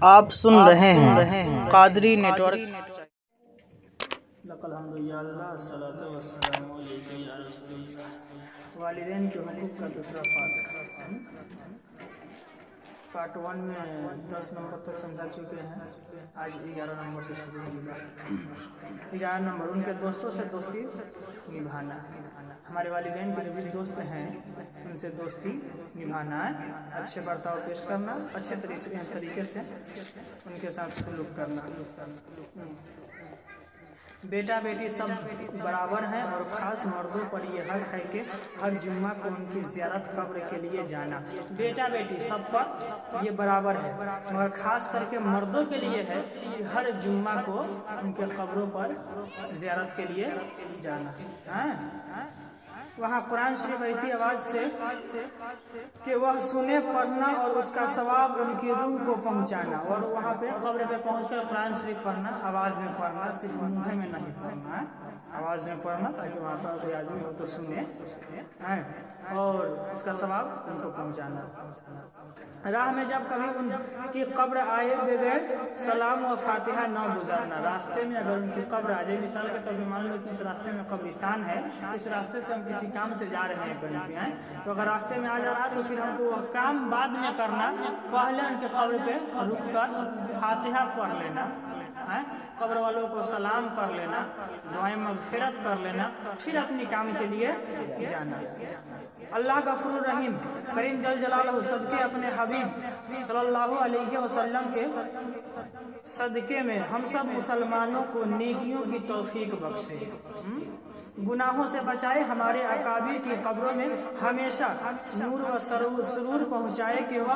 آپ سن رہے ہیں قادری نیٹ ورک۔ والدین کے حقوق کا دوسرا پارٹ 1 میں 10 نمبر تک سمجھا چکے ہیں۔ آج 11 نمبر سے شروع ہوگا۔ 11 نمبر، ان کے دوستوں سے دوستی نبھانا۔ ہمارے والدین کے جو بھی دوست ہیں ان سے دوستی نبھانا ہے، اچھے برتاؤ پیش کرنا، اچھے طریقے سے ان کے ساتھ سلوک کرنا۔ بیٹا بیٹی سب برابر ہیں اور خاص مردوں پر یہ حق ہے کہ ہر جمعہ کو ان کی زیارت قبر کے لیے جانا۔ بیٹا بیٹی سب پر یہ برابر ہے، مگر خاص کر کے مردوں کے لیے ہے کہ ہر جمعہ کو ان کے قبروں پر زیارت کے لیے جانا۔ وہاں قرآن شریف ایسی آواز سے کہ وہ سنے پڑھنا اور اس کا ثواب ان کی روح کو پہنچانا، اور وہاں پہ قبر پہ پہنچ کر قرآن شریف پڑھنا، آواز میں پڑھنا، صرف منہ میں نہیں پڑھنا ہے، آواز میں پڑھنا تاکہ وہاں پر کوئی آدمی ہو تو سنے، اور اس کا ثواب ان کو پہنچانا۔ راہ میں جب کبھی ان کی قبر آئے بغیر سلام و فاتحہ نہ گزارنا۔ راستے میں اگر ان کی قبر آ جائے، مثال کے طور پہ مان لو کہ اس راستے میں قبرستان ہے، اس راستے سے ہم کسی کام سے جا رہے ہیں کہیں پہ، تو اگر راستے میں آ جا رہا تو پھر ہم کو وہ کام بعد میں کرنا، پہلے ان کے قبر پہ رک کر فاتحہ پڑھ لینا، قبر والوں کو سلام کر لینا، دعائیں مغفرت کر لینا، پھر اپنی کام کے لیے جانا۔ اللہ غفور الرحیم کریم جل جلالہ سب کے اپنے حبیب صلی اللہ علیہ وسلم کے صدقے میں ہم سب مسلمانوں کو نیکیوں کی توفیق بخشے، گناہوں سے بچائے، ہمارے اکابر کی قبروں میں ہمیشہ نور و سرور پہنچائے کہ وہ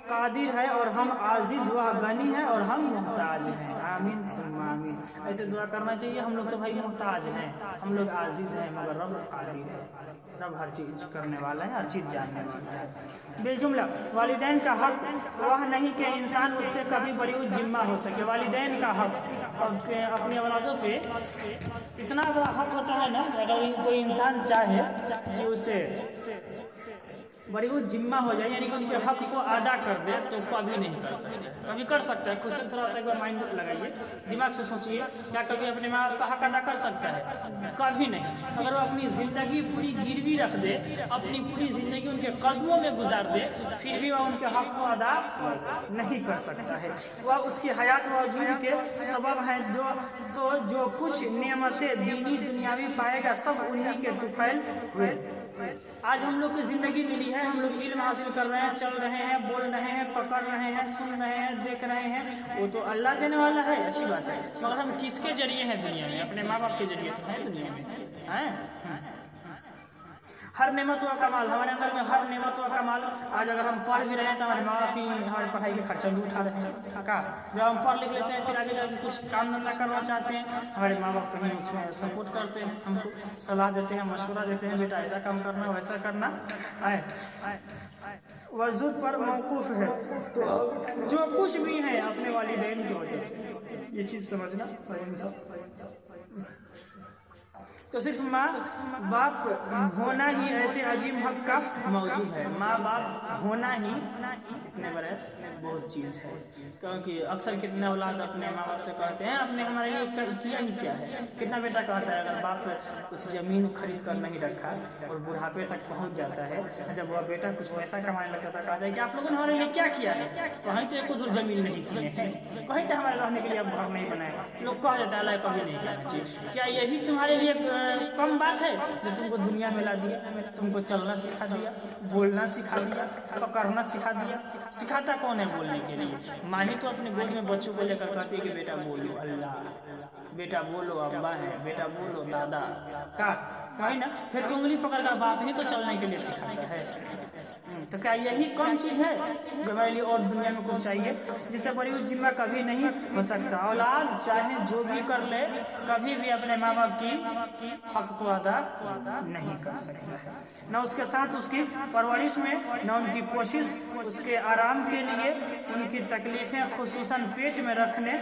قادر ہے اور ہم عاجز، وہ غنی ہے اور ہم محتاج ہیں، آمین ثم آمین۔ ایسے دعا کرنا چاہیے۔ ہم لوگ تو بھائی محتاج ہیں، ہم لوگ عاجز ہیں، مگر رب قادر ہے، رب ہر چیز کرنے والا ہے، ہر چیز جاننے والا ہے۔ بالجملہ والدین کا حق وہ نہیں کہ انسان اس سے کبھی بری ذمہ ہو سکے۔ والدین کا حق اپنے اولادوں پہ اتنا بڑا حق ہوتا ہے نا، اگر کوئی انسان چاہے کہ اسے بڑی وہ ذمہ ہو جائے، یعنی کہ ان کے حق کو ادا کر دے، تو کبھی نہیں کر سکتا۔ کبھی کر سکتا ہے، خود سے تھوڑا سا ایک بار مائنڈ لگائیے، دماغ سے سوچیے، کیا کبھی اپنے ماں باپ کا حق ادا کر سکتا ہے؟ کبھی نہیں۔ اگر وہ اپنی زندگی پوری گروی رکھ دے، اپنی پوری زندگی ان کے قدموں میں گزار دے، پھر بھی وہ ان کے حق کو ادا نہیں کر سکتا ہے۔ وہ اس کی حیات وجود کے سبب ہیں، تو جو کچھ نعمتیں دینی دنیاوی پائے گا سب انہی کے طفیل ہوئے۔ آج ہم لوگ کی زندگی ملی ہے، ہم لوگ علم حاصل کر رہے ہیں، چل رہے ہیں، بول رہے ہیں، پکڑ رہے ہیں، سن رہے ہیں، دیکھ رہے ہیں، وہ تو اللہ دینے والا ہے، اچھی بات ہے، مگر ہم کس کے ذریعے ہیں دنیا میں؟ اپنے ماں باپ کے ذریعے تو ہے دنیا میں۔ ہر نعمت و کمال ہمارے اندر میں، ہر نعمت و کمال آج اگر ہم پڑھ بھی رہے ہیں تو ہمارے ماں باپ ہی ہماری پڑھائی کے خرچہ بھی اٹھا رہے ہیں۔ جب ہم پڑھ لکھ لیتے ہیں، پھر آگے جب کچھ کام دھندہ کرنا چاہتے ہیں، ہمارے ماں باپ کہیں اس میں سپورٹ کرتے ہیں، ہم کو صلاح دیتے ہیں، مشورہ دیتے ہیں، بیٹا ایسا کام کرنا، ویسا کرنا ہے، وضود پر موقوف ہے۔ تو جو کچھ بھی ہے اپنے والدین کی وجہ سے، یہ چیز سمجھنا۔ تو صرف ماں باپ ہونا ہی ایسے عظیم حق کا موجود ہے۔ ماں باپ ہونا ہی اتنے بڑے بہت چیز ہے، کیونکہ اکثر کتنے اولاد اپنے ماں باپ سے کہتے ہیں اپنے ہمارے لیے کیا ہی کیا ہے۔ کتنا بیٹا کہتا ہے اگر باپ کچھ زمین خرید کر نہیں رکھا اور بڑھاپے تک پہنچ جاتا ہے، جب وہ بیٹا کچھ پیسہ کمانے لگتا ہے کہتا ہے کہ آپ لوگوں نے ہمارے لیے کیا کیا ہے؟ کہیں تو ایک ادھر زمین نہیں کیے ہیں، کہیں تو ہمارے رہنے کے لیے اب گھر نہیں بنائے، لوگ کہا جاتا ہے اللہ کبھی نہیں کہنا چاہیے۔ کیا یہی تمہارے لیے کم بات ہے جو تم کو دنیا میں لا دیا؟ تم کو چلنا سکھا دیا، بولنا سکھا دیا، پکڑنا سکھا دیا۔ سکھاتا کون ہے بولنے کے لیے؟ ماں ہی تو اپنے گود میں بچوں کو لے کر کہتی ہے کہ بیٹا بولو اللہ، بیٹا بولو ابا ہے، بیٹا بولو دادا کا، کہیں نا، پھر انگلی پکڑ کر باپ ہی تو چلنے کے لیے سکھاتا ہے۔ تو کیا یہی کم چیز ہے جو ہمارے لیے اور دنیا میں کچھ چاہیے؟ جس سے بڑی ذمہ کبھی نہیں ہو سکتا۔ اولاد چاہے جو بھی کر لے، کبھی بھی اپنے ماں باپ کی حق کو ادا نہیں کر سکتا ہے، نہ اس کے ساتھ اس کی پرورش میں، نہ ان کی کوشش اس کے آرام کے لیے، ان کی تکلیفیں خصوصاً پیٹ میں رکھنے،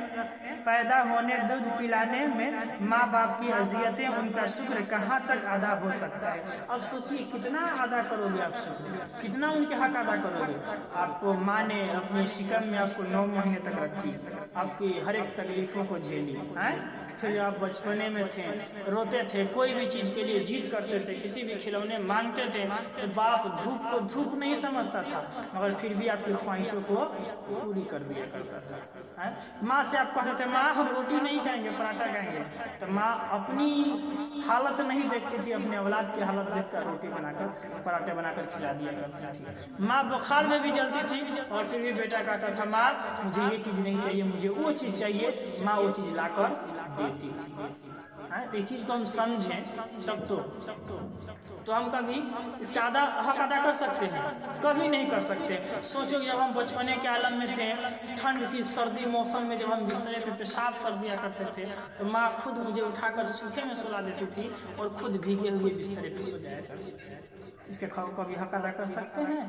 پیدا ہونے، دودھ پلانے میں ماں باپ کی اذیتیں، ان کا شکر کہاں تک ادا ہو سکتا ہے؟ اب سوچیے کتنا ادا کرو گے آپ شکر، کتنا उनके हक अदा करोगे? आपको माँ ने अपनी शिकम में आपको 9 महीने तक रखी, आपकी हर एक तकलीफों को झेली हैं। फिर आप बचपने में थे, रोते थे, कोई भी चीज़ के लिए जिद करते थे, किसी भी खिलौने मांगते थे, तो बाप धूप को धूप नहीं समझता था, मगर फिर भी आपकी ख्वाहिशों को पूरी कर दिया करता था। माँ से आप कहते थे माँ हम रोटी नहीं खाएंगे, पराठा खाएंगे, तो माँ अपनी हालत नहीं देखती थी, अपने औलाद की हालत देखकर रोटी बनाकर पराठे बनाकर खिला दिया करती थी। माँ बुखार में भी जलती थी और फिर भी बेटा कहता था माँ मुझे ये चीज़ नहीं चाहिए, मुझे वो चीज़ चाहिए, माँ वो चीज़ लाकर देती थी। तो इस चीज़ को हम समझें तब तो हम कभी इसका हक अदा कर सकते हैं? कभी नहीं कर सकते। सोचो जब हम बचपने के आलम में थे, ठंड की सर्दी मौसम में जब हम बिस्तर पे पेशाब कर दिया करते थे, तो माँ खुद मुझे उठाकर सूखे में सुला देती थी और खुद भीगे हुए बिस्तर पे सो जाया करती थी। इसके कभी हक अदा कर सकते हैं?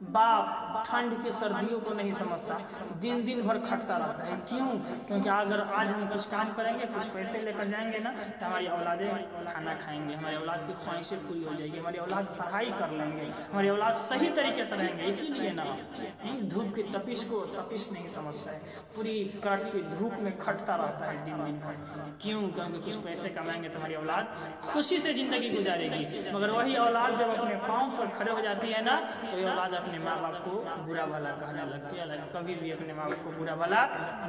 बाप ठंड की सर्दियों को नहीं समझता, दिन दिन भर खटता रहता है। क्यों? क्योंकि अगर आज हम कुछ काम करेंगे, कुछ पैसे लेकर जाएंगे ना, तो हमारी औलादें खाना खाएंगे, हमारी औलाद की ख्वाहिशें पूरी हो जाएगी, हमारी औलाद पढ़ाई कर लेंगे, हमारी औलाद सही तरीके से रहेंगे। इसीलिए ना इस धूप की तपिश को तपिश नहीं समझता है, पूरी कड़क की धूप में खटता रहता है दिन दिन भर। क्यों? क्योंकि कुछ पैसे कमाएंगे तो हमारी औलाद खुशी से ज़िंदगी गुजारेगी। मगर वही औलाद जब अपने पाँव पर खड़े हो जाती है ना, तो ये औलाद अपने माँ बाप को बुरा भला कहने लगती है। कभी भी अपने माँ बाप को बुरा भला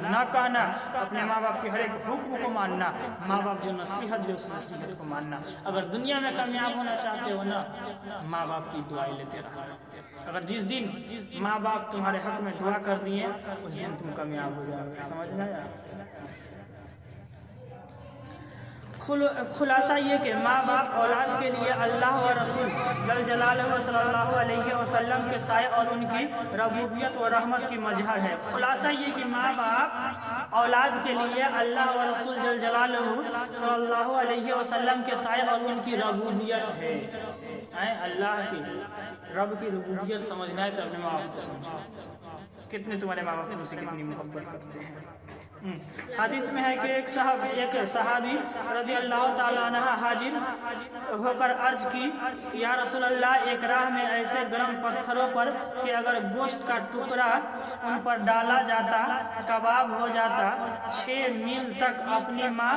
न कहना, अपने माँ बाप के हर एक हुक्म को मानना, माँ बाप जो नसीहत दे उस नसीहत को मानना। अगर दुनिया में कामयाब होना चाहते हो ना, माँ बाप की दुआएं लेते रहना। अगर जिस दिन माँ बाप तुम्हारे हक में दुआ कर दिए, उस दिन तुम कामयाब हो जाओगे। समझ में आया? खुलासा ये कि माँ बाप औलाद के लिए अल्लाह व रसूल जल जलालहु सल्लल्लाहु अलैहि वसल्लम के साए और उनकी रबूबियत व रहमत की मजहर है। खुलासा ये कि माँ बाप औलाद के लिए अल्लाह व रसूल जल जलालहु सल्लल्लाहु अलैहि वसल्लम के साए और उनकी रबूबियत है। अल्लाह की रब की रबूबियत समझना है तो अपने माँ बाप को समझो। कितने तुम्हारे माँ बाप तुमसे कितनी मोहब्बत करते हैं। हदीस में है कि एक सहाबी रज़ी अल्लाह ताला अन्हा हाजिर होकर अर्ज की कि या रसूल अल्लाह, एक राह में ऐसे गर्म पत्थरों पर कि अगर गोश्त का टुकड़ा उन पर डाला जाता कबाब हो जाता, 6 मील तक अपनी माँ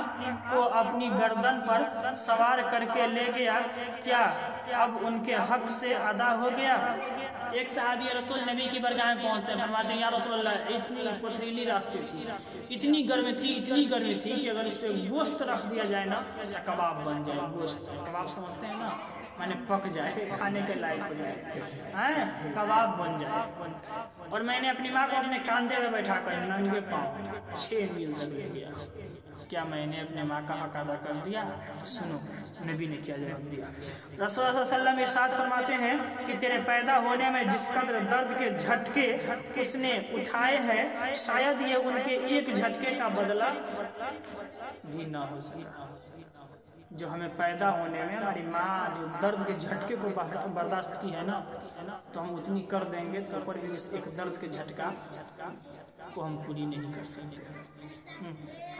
को अपनी गर्दन पर सवार करके ले गया, क्या अब उनके हक से अदा हो गया? एक सहाबी रसूल नबी की बरगाह में पहुंचते हैं, फरमाते हैं या रसूल अल्लाह, इतनी पथरीली रास्ते थी, इतनी गर्मी थी कि अगर इस पर गोश्त रख दिया जाए ना तो कबाब बन जाए। गोश्त कबाब समझते हैं ना, माने पक जाए, खाने के लायक हो जाए, कबाब बन जाए। और मैंने अपनी माँ को अपने कांधे में बैठा कर नंगे पाँव 6 मील तक ले गया। क्या मैंने अपने माँ का हक अदा कर दिया? तो सुनो नबी ने क्या जवाब दिया। रसूल सल्लल्लाहु अलैहि वसल्लम इरशाद फरमाते हैं कि तेरे पैदा होने में जिस कदर दर्द के झटके उसने उठाए हैं, शायद ये उनके एक झटके का बदला भी ना हो सका। जो हमें पैदा होने में हमारी माँ जो दर्द के झटके को बर्दाश्त की है ना, तो हम उतनी कर देंगे तो पर भी इस एक दर्द के झटका को हम पूरी नहीं कर सकते।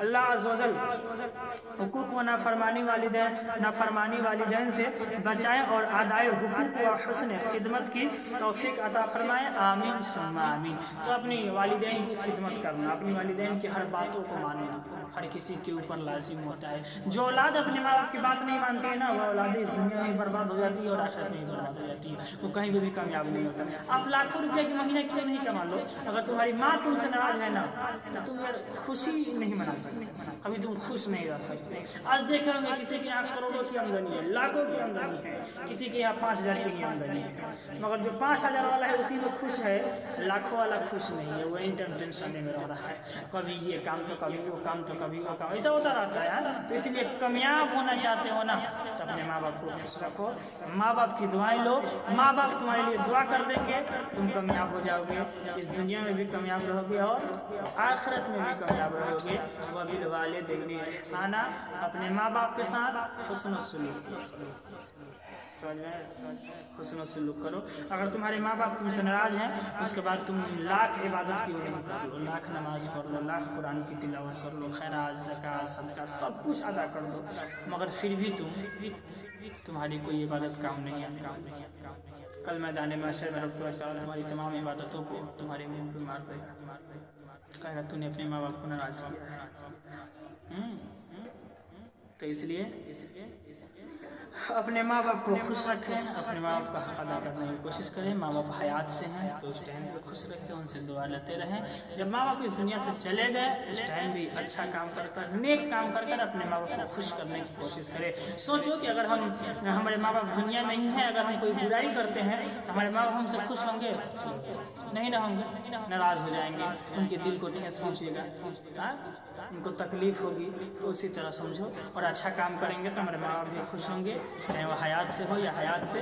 अल्लाह अज़्ज़ व जल हुकूक व नाफरमानी वालिदैन से बचाएं और अदाए हुकूक व हुस्न खिदमत की तौफीक अता फरमाएं। आमीन सुम्मा आमीन। तो अपनी वालिदैन की खिदमत करना, अपनी वालिदैन की हर बातों को मानना हर किसी के ऊपर लाजिम होता है। जो औलाद अपने माँ बाप की बात नहीं मानती है ना, वो औलाद इस दुनिया में बर्बाद हो जाती है और आखिरत में बर्बाद हो जाती है, वो कहीं भी कामयाब नहीं होता। आप लाखों रुपये की महीने क्यों नहीं कमा लो, अगर तुम्हारी माँ तुमसे नाराज है ना, तो तुम यार खुशी नहीं मना सकते, कभी तुम खुश नहीं रह सकते। आज देखे होंगे किसी के यहाँ करोड़ों की आमदनी है, लाखों की आमदनी है, किसी के यहाँ 5000 की आमदनी है, मगर जो 5000 वाला है उसी में खुश है, लाखों वाला खुश नहीं है। वो इन टाइम टेंशन में रह रहा है, कभी ये काम तो कभी वो काम तो कभी वो काम, ऐसा होता रहता है यार। तो इसलिए कामयाब होना चाहते हो ना, तो अपने माँ बाप को खुश रखो, माँ बाप की दुआएं लो, माँ बाप तुम्हारे लिए दुआ कर देंगे, तुम कामयाब हो जाओगे, इस दुनिया में भी कामयाब रहोगे और आखिरत में भी कामयाब रहोगे। वबिल वालिदैन इहसाना, अपने माँ बाप के साथ हुस्न सलूक करो, समझ में, हुस्न सलूक करो। अगर तुम्हारे माँ बाप तुमसे नाराज हैं, उसके बाद तुम लाख इबादत की कर लो, लाख नमाज पढ़ लो, लाख कुरान की तिलावत कर लो, खैरात ज़कात सदका सब कुछ अदा कर दो, मगर फिर भी तुम्हारी कोई इबादत काम नहीं है, कल मैदान महशर में रब तआला हमारी तमाम इबादतों को तुम्हारे मुंह पे मार दे, कहेगा तूने अपने माँ बाप को नाराज किया है। तो इसलिए अपने माँ बाप को खुश रखें, अपने माँ बाप का हक अदा करने की कोशिश करें। माँ बाप हयात से हैं तो उस टाइम भी खुश रखें, उनसे दुआ लेते रहें। जब माँ बाप इस दुनिया से चले गए उस टाइम भी अच्छा काम कर नेक काम कर अपने माँ बाप को खुश करने की कोशिश करें। सोचो कि अगर हमारे माँ बाप दुनिया में ही हैं, अगर हम कोई बुराई करते हैं तो हमारे माँ बाप हमसे खुश होंगे? नहीं ना होंगे, नाराज़ हो जाएंगे, उनके दिल को ठेस पहुँचेगा, उनको तकलीफ होगी। तो उसी तरह समझो, और अच्छा काम करेंगे तो हमारे माँ बाप भी खुश होंगे, चाहे वो हयात से हो या हयात से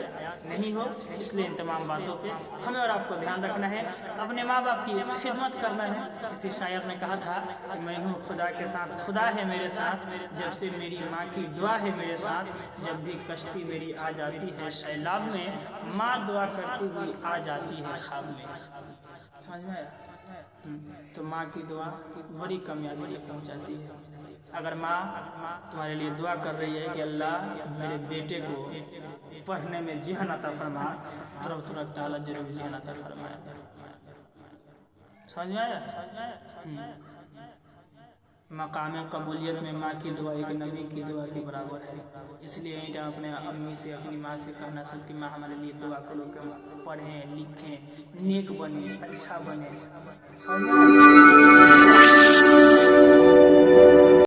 नहीं हो। इसलिए इन तमाम बातों पे हमें और आपको ध्यान रखना है, अपने माँ बाप की खिदमत करना है। किसी शायर ने कहा था कि मैं हूँ खुदा के साथ, खुदा है मेरे साथ, जब से मेरी माँ की दुआ है मेरे साथ। जब भी कश्ती मेरी आ जाती है सैलाब में, माँ दुआ करती हुई आ जाती है ख्वाब में। समझ में आया? तो माँ की दुआ बड़ी कामयाबी तक पहुँचाती है। अगर माँ तुम्हारे लिए दुआ कर रही है कि अल्लाह मेरे बेटे को पढ़ने में ज़हन अता फरमा, तुरंत ताला जरूर ज़हन अता फरमाए। समझ में आया? मकाम कबूलियत में माँ की दुआ एक नबी की दुआ के बराबर है। इसलिए एटा अपने अम्मी से, अपनी माँ से कहना चाहिए कि माँ हमारे लिए दुआ करो कि हम पढ़ें लिखें, नेक बने, अच्छा बने।